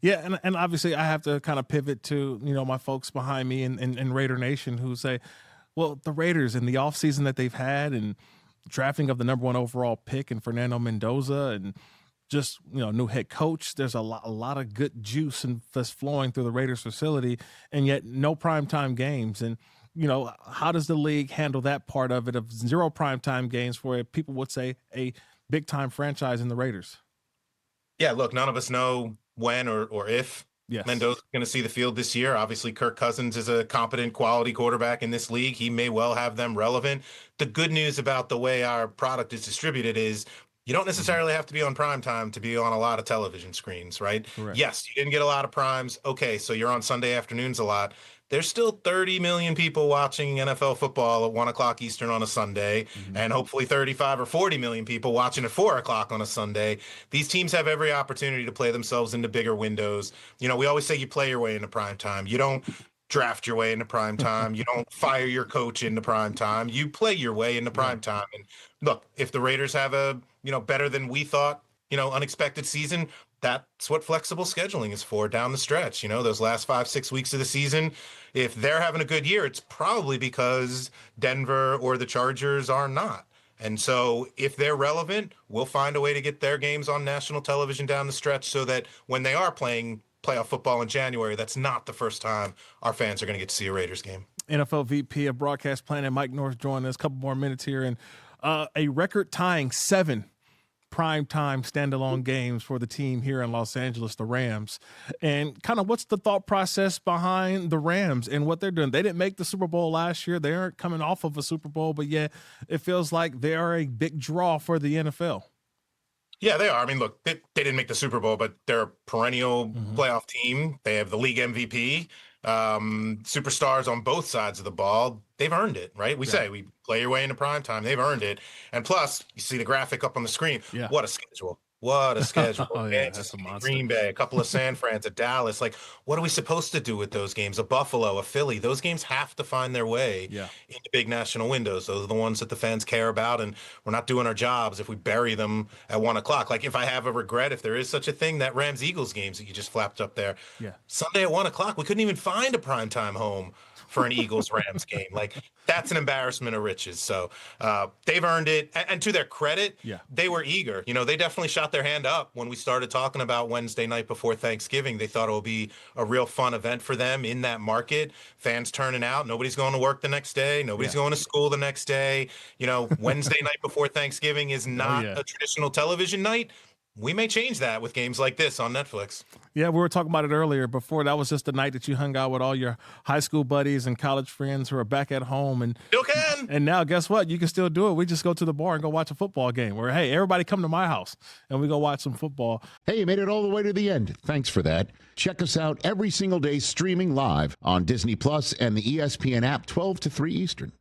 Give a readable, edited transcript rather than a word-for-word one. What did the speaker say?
Yeah, and obviously I have to kind of pivot to, my folks behind me in Raider Nation who say, well, the Raiders in the offseason that they've had and drafting of the number 1 overall pick and Fernando Mendoza and just, new head coach, there's a lot of good juice and that's flowing through the Raiders facility, and yet no primetime games. And, how does the league handle that part of it of 0 primetime games for people would say a big time franchise in the Raiders? Yeah, look, none of us know when or if Mendoza's going to see the field this year. Obviously, Kirk Cousins is a competent, quality quarterback in this league. He may well have them relevant. The good news about the way our product is distributed is you don't necessarily have to be on prime time to be on a lot of television screens, right? Correct. Yes, you didn't get a lot of primes. Okay, so you're on Sunday afternoons a lot. There's still 30 million people watching NFL football at 1 o'clock Eastern on a Sunday, and hopefully 35 or 40 million people watching at 4 o'clock on a Sunday. These teams have every opportunity to play themselves into bigger windows. We always say you play your way into prime time. You don't draft your way into prime time. You don't fire your coach into prime time. You play your way into prime time. And look, if the Raiders have a, better than we thought, unexpected season, that's what flexible scheduling is for down the stretch. Those last 5-6 weeks of the season, if they're having a good year, it's probably because Denver or the Chargers are not. And so if they're relevant, we'll find a way to get their games on national television down the stretch so that when they are playing playoff football in January, that's not the first time our fans are going to get to see a Raiders game. NFL VP of Broadcast Planning Mike North joining us. A couple more minutes here, and a record-tying 7 primetime standalone games for the team here in Los Angeles, the Rams. And kind of what's the thought process behind the Rams and what they're doing? They didn't make the Super Bowl last year. They aren't coming off of a Super Bowl, but yet it feels like they are a big draw for the NFL. Yeah, they are. I mean, look, they didn't make the Super Bowl, but they're a perennial playoff team. They have the league MVP, superstars on both sides of the ball. They've earned it, right? We say we play your way into prime time. They've earned it. And plus, you see the graphic up on the screen. Yeah. What a schedule. What a schedule. That's a monster. Green Bay, a couple of San Frans, a Dallas. Like, what are we supposed to do with those games? A Buffalo, a Philly. Those games have to find their way into big national windows. Those are the ones that the fans care about, and we're not doing our jobs if we bury them at 1 o'clock. Like, if I have a regret, if there is such a thing, that Rams-Eagles games that you just flapped up there. Yeah. Sunday at 1 o'clock, we couldn't even find a primetime home for an Eagles-Rams game. Like, that's an embarrassment of riches. So they've earned it. And to their credit, they were eager. They definitely shot their hand up when we started talking about Wednesday night before Thanksgiving. They thought it would be a real fun event for them in that market. Fans turning out. Nobody's going to work the next day. Nobody's going to school the next day. Wednesday night before Thanksgiving is not a traditional television night. We may change that with games like this on Netflix. Yeah, we were talking about it earlier. Before, that was just the night that you hung out with all your high school buddies and college friends who are back at home. And still can. And now, guess what? You can still do it. We just go to the bar and go watch a football game. Where, hey, everybody come to my house and we go watch some football. Hey, you made it all the way to the end. Thanks for that. Check us out every single day streaming live on Disney Plus and the ESPN app 12 to 3 Eastern.